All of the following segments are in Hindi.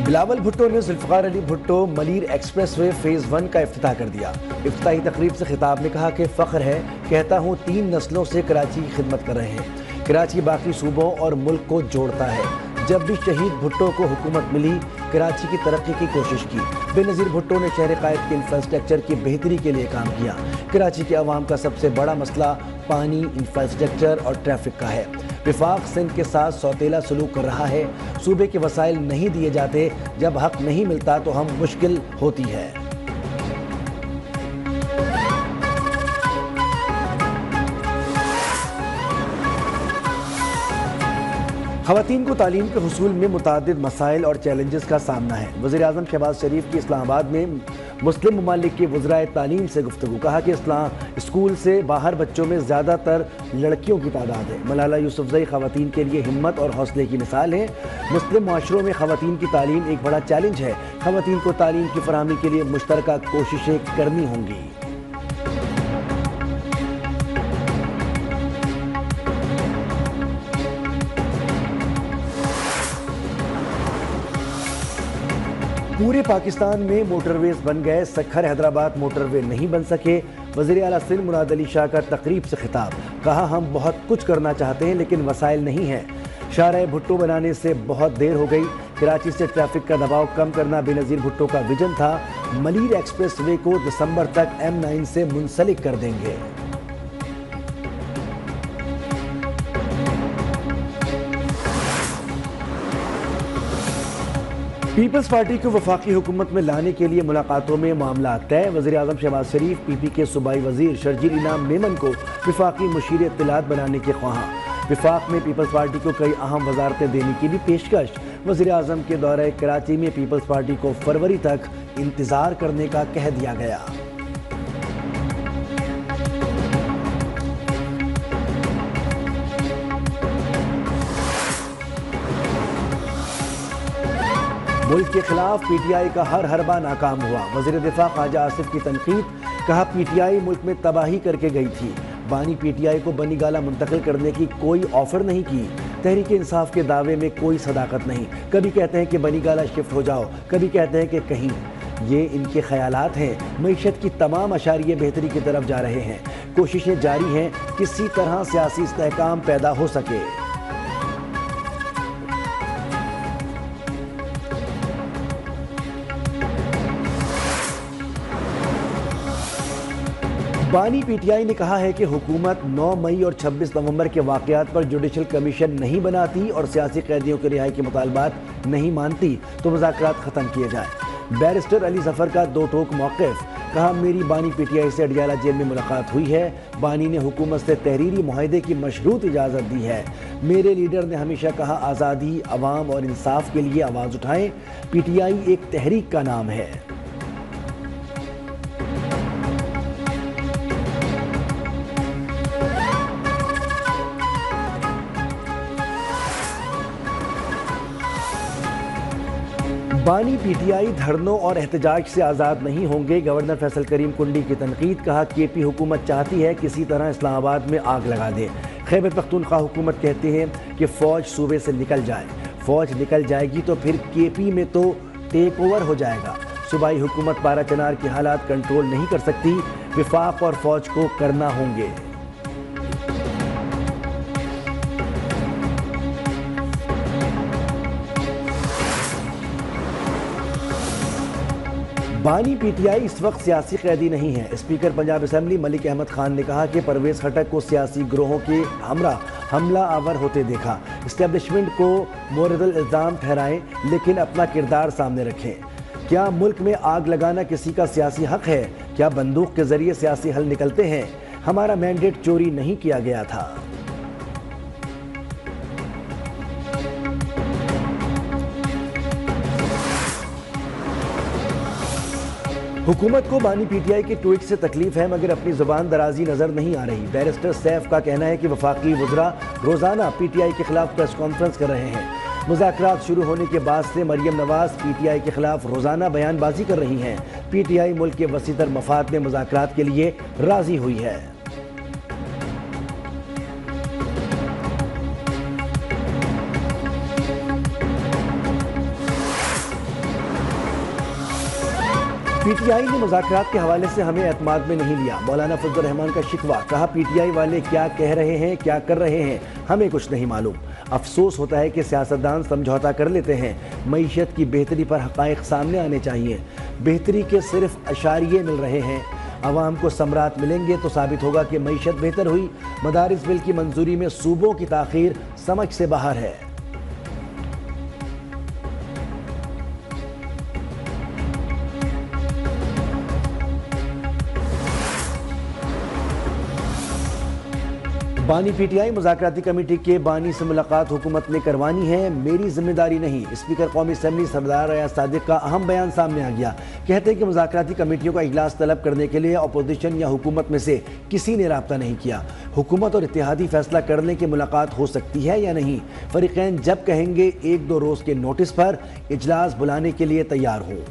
बिलावल भुट्टो ने जुल्फ़िकार अली भुट्टो मलीर एक्सप्रेसवे फेज़ 1 का इफ्तिताह कर दिया। इफ्तिताही तकरीब से खिताब में कहा कि फ़ख्र है, कहता हूँ 3 नस्लों से कराची की खिदमत कर रहे हैं। कराची बाकी सूबों और मुल्क को जोड़ता है। जब भी शहीद भुट्टो को हुकूमत मिली, कराची की तरक्की की कोशिश की। बेनज़ीर भुट्टो ने शहर कायद के इंफ्रास्ट्रक्चर की बेहतरी के लिए काम किया। कराची के अवाम का सबसे बड़ा मसला पानी, इंफ्रास्ट्रक्चर और ट्रैफिक का है। विफाक सिंध के साथ सौतेला सलूक कर रहा है। सूबे के वसाइल नहीं दिए जाते, जब हक नहीं मिलता तो हम मुश्किल होती है। ख़वातीन को तालीम के हुसूल में मुतादिद मसाइल और चैलेंजेस का सामना है। वज़ीर-ए-आज़म शहबाज शरीफ की इस्लामाबाद में मुस्लिम ममालिक के वज़राए तालीम से गुफ्तगू। कहा कि स्कूल से बाहर बच्चों में ज़्यादातर लड़कियों की तादाद है। मलाला यूसुफजई ख़वातीन के लिए हिम्मत और हौसले की मिसाल है। मुस्लिम माशरों में ख़वातीन की तालीम एक बड़ा चैलेंज है। ख़वातीन को तालीम की फराहमी के लिए मुश्तरका कोशिशें करनी होंगी। पूरे पाकिस्तान में मोटरवेज बन गए, सखर हैदराबाद मोटरवे नहीं बन सके। वज़ीर आला सिंध मुराद अली शाह का तकरीब से खिताब। कहा हम बहुत कुछ करना चाहते हैं लेकिन वसाइल नहीं है। शाहराह भुट्टो बनाने से बहुत देर हो गई। कराची से ट्रैफिक का दबाव कम करना बेनज़ीर भुट्टो का विजन था। मलीर एक्सप्रेस वे को दिसंबर तक M9 से मुंसलिक कर देंगे। पीपल्स पार्टी को वफाकी हुकूमत में लाने के लिए मुलाकातों में मामला तय। वज़ीर-ए-आज़म शहबाज शरीफ PP के सूबाई वज़ीर शर्जील इनाम मेमन को वफाकी मुशीर इत्तलात बनाने के ख्वाहां। वफाक में पीपल्स पार्टी को कई अहम वजारतें देने की भी पेशकश। वज़ीर-ए-आज़म के दौरे कराची में पीपल्स पार्टी को फरवरी तक इंतज़ार करने का कह दिया गया। मुल्क के खिलाफ PTI का हर हरबा नाकाम हुआ। वज़ीर दिफा ख्वाजा आसिफ की तनकीद। कहा PTI मुल्क में तबाही करके गई थी। बानी PTI को बनीगाला मुंतकिल करने की कोई ऑफर नहीं की। तहरीक इंसाफ के दावे में कोई सदाकत नहीं। कभी कहते हैं कि बनीगाला शिफ्ट हो जाओ, कभी कहते हैं कि कहीं। ये इनके ख्यालात हैं। मईशत की तमाम अशारिये बेहतरी की तरफ जा रहे हैं। कोशिशें जारी हैं, किसी तरह सियासी इस्तेहकाम पैदा हो सके। बानी PTI ने कहा है कि हुकूमत 9 मई और 26 नवंबर के वाक़यात पर जुडिशल कमीशन नहीं बनाती और सियासी कैदियों की रिहाई के मुतालबात नहीं मानती तो मुज़ाकरात ख़त्म किए जाए। बैरिस्टर अली ज़फ़र का दो टोक मौक़िफ़। कहा मेरी बानी PTI से अडियाला जेल में मुलाकात हुई है। बानी ने हुकूमत से तहरीरी मुआहदे की मशरूत इजाज़त दी है। मेरे लीडर ने हमेशा कहा आज़ादी, अवाम और इंसाफ के लिए आवाज़ उठाएं। PTI एक तहरीक का नाम है। बानी PTI धरनों और एहतजाज से आज़ाद नहीं होंगे। गवर्नर फैसल करीम कुंडी की तनकीद। कहा KP हुकूमत चाहती है किसी तरह इस्लामाबाद में आग लगा दे। खैबर पख्तूनख्वा हुकूमत कहते हैं कि फ़ौज सूबे से निकल जाए। फ़ौज निकल जाएगी तो फिर KP में तो टेक ओवर हो जाएगा। सूबाई हुकूमत पारा चनार के हालात कंट्रोल नहीं कर सकती। विफाक और फ़ौज को करना होंगे। बानी PTI इस वक्त सियासी कैदी नहीं है। स्पीकर पंजाब असम्बली मलिक अहमद खान ने कहा कि परवेज़ खटक को सियासी ग्रोहों के हमला आवर होते देखा। इस्टेब्लिशमेंट को मोरदल इल्ज़ाम ठहराएं लेकिन अपना किरदार सामने रखें। क्या मुल्क में आग लगाना किसी का सियासी हक है? क्या बंदूक के जरिए सियासी हल निकलते हैं? हमारा मैंडेट चोरी नहीं किया गया था। हुकूमत को बानी PTI के ट्वीट से तकलीफ है मगर अपनी जुबान दराजी नजर नहीं आ रही। बैरिस्टर सैफ का कहना है कि वफाकी वज़रा रोजाना PTI के खिलाफ प्रेस कॉन्फ्रेंस कर रहे हैं। मुज़ाकरात शुरू होने के बाद से मरियम नवाज PTI के खिलाफ रोजाना बयानबाजी कर रही हैं। PTI मुल्क के वसीतर मफाद में मुज़ाकरात के लिए राजी हुई है। पीटीआई ने मुज़ाकरात के हवाले से हमें एतमाद में नहीं लिया, मौलाना फजल रहमान का शिकवा। कहा पीटीआई वाले क्या कह रहे हैं, क्या कर रहे हैं, हमें कुछ नहीं मालूम। अफसोस होता है कि सियासतदान समझौता कर लेते हैं। मईशत की बेहतरी पर हक़ाइक़ सामने आने चाहिए। बेहतरी के सिर्फ अशारिये मिल रहे हैं। अवाम को समरात मिलेंगे तो साबित होगा कि मईशत बेहतर हुई। मदारिस बिल की मंजूरी में सूबों की ताख़ीर समझ से बाहर है। बानी पीटीआई मुज़ाकराती कमेटी के बानी से मुलाकात हुकूमत ने करवानी है, मेरी जिम्मेदारी नहीं। स्पीकर कौमी असम्बली सरदार रियाज सादिक का अहम बयान सामने आ गया। कहते हैं कि मुज़ाकराती कमेटियों का इजलास तलब करने के लिए अपोजिशन या हुकूमत में से किसी ने राब्ता नहीं किया। हुकूमत और इत्तेहादी फैसला कर लें कि मुलाकात हो सकती है या नहीं। फरीक़ैन जब कहेंगे 1-2 रोज़ के नोटिस पर इजलास बुलाने के लिए तैयार हों।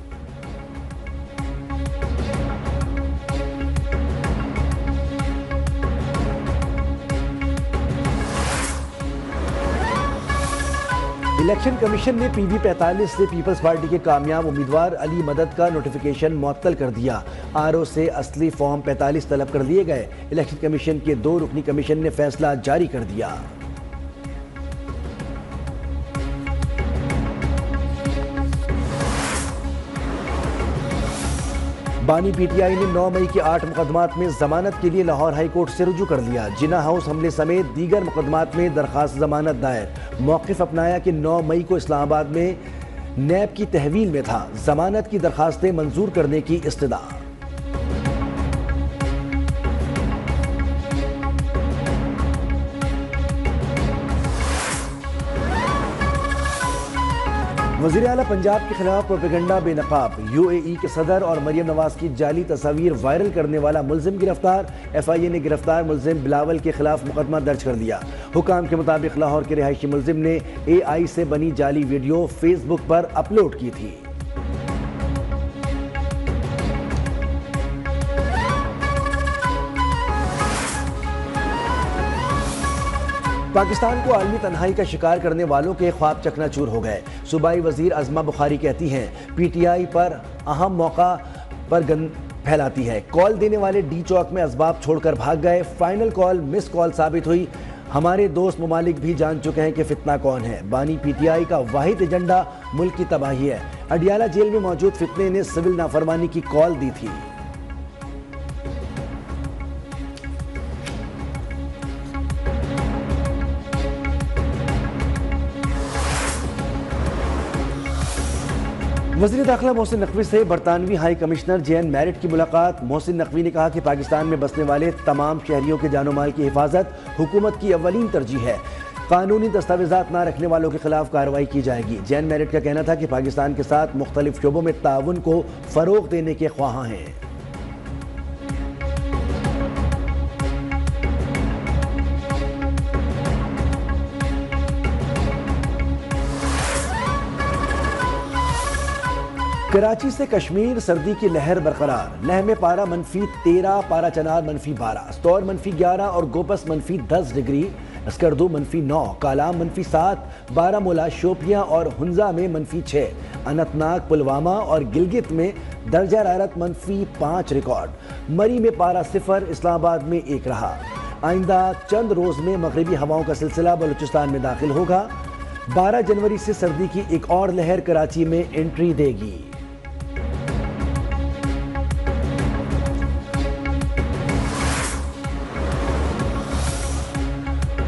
इलेक्शन कमीशन ने PV-45 से पीपल्स पार्टी के कामयाब उम्मीदवार अली मदद का नोटिफिकेशन मुअत्तल कर दिया। RO से असली फॉर्म 45 तलब कर लिए गए। इलेक्शन कमीशन के 2 रुकनी कमीशन ने फैसला जारी कर दिया। बानी पीटीआई ने 9 मई के 8 मुकदमात में जमानत के लिए लाहौर हाई कोर्ट से रुजू कर लिया। जिना हाउस हमले समेत दीगर मुकदमात में दरखास्त जमानत दायर। मौक़िफ़ अपनाया कि 9 मई को इस्लामाबाद में नैब की तहवील में था। जमानत की दरखास्तें मंजूर करने की इस्तदा। वज़ीर आला पंजाब के खिलाफ प्रोपेगेंडा बेनकाब। UAE के सदर और मरियम नवाज की जाली तस्वीर वायरल करने वाला मुलजिम गिरफ्तार। FIA ने गिरफ्तार मुलजिम बिलावल के खिलाफ मुकदमा दर्ज कर दिया। हुकाम के मुताबिक लाहौर के रिहायशी मुलजिम ने AI से बनी जाली वीडियो फेसबुक पर अपलोड की थी। पाकिस्तान को आलमी तन्हाई का शिकार करने वालों के ख्वाब चकनाचूर हो गए। सूबाई वजीर अज़मा बुखारी कहती हैं पीटीआई पर अहम मौका पर गंद फैलाती है। कॉल देने वाले डी चौक में असबाब छोड़कर भाग गए। फाइनल कॉल मिस कॉल साबित हुई। हमारे दोस्त ममालिक भी जान चुके हैं कि फितना कौन है। बानी पीटीआई का वाहिद एजेंडा मुल्क की तबाही है। अडियाला जेल में मौजूद फितने ने सिविल नाफरमानी की कॉल दी थी। वज़ीर दाखिला मोहसिन नकवी से बरतानवी हाई कमिश्नर JN मैरिट की मुलाकात। मोहसिन नकवी ने कहा कि पाकिस्तान में बसने वाले तमाम शहरियों के जानो माल की हिफाजत हुकूमत की अव्वलीन तरजीह है। कानूनी दस्तावेजात ना रखने वालों के खिलाफ कार्रवाई की जाएगी। JN मैरिट का कहना था कि पाकिस्तान के साथ मुख्तलिफ शोबों में ताउन को फ़रोग़ देने के ख्वाहां हैं। कराची से कश्मीर सर्दी की लहर बरकरार। लह में पारा -13, पारा चनार -12, स्तौर -11 और गोपस -10 डिग्री, स्कर्दू -9, कालाम -7, बारामूला, शोपियां और हुंजा में -6, अनंतनाग, पुलवामा और गिलगित में दर्जा हरारत -5 रिकॉर्ड। मरी में पारा 0, इस्लामाबाद में 1 रहा। आइंदा चंद रोज में मगरबी हवाओं का सिलसिला बलूचिस्तान में दाखिल होगा। 12 जनवरी से सर्दी की एक और लहर कराची में एंट्री देगी।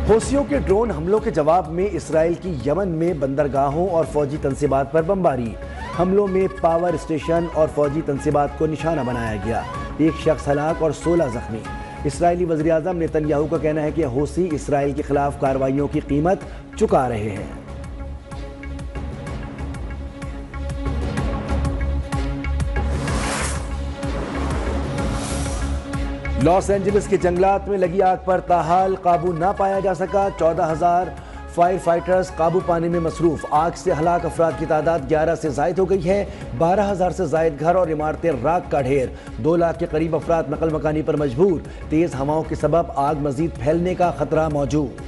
हौसियों के ड्रोन हमलों के जवाब में इसराइल की यमन में बंदरगाहों और फौजी तनसीबात पर बमबारी। हमलों में पावर स्टेशन और फौजी तनसीबात को निशाना बनाया गया। 1 शख्स हलाक और 16 जख्मी। इसराइली वज़ीर आज़म नेतन्याहू का कहना है कि हौसी इसराइल के खिलाफ कार्रवाइयों की कीमत चुका रहे हैं। लॉस एंजलिस के जंगलात में लगी आग पर ताहाल काबू ना पाया जा सका। 14,000 फायर फाइटर्स काबू पाने में मसरूफ। आग से हलाक अफराद की तादाद 11 से जायद हो गई है। 12,000 से जायद घर और इमारतें राख का ढेर। 2 लाख के करीब अफराद नकल मकानी पर मजबूर। तेज हवाओं के सबब आग मजीद फैलने का खतरा मौजूद।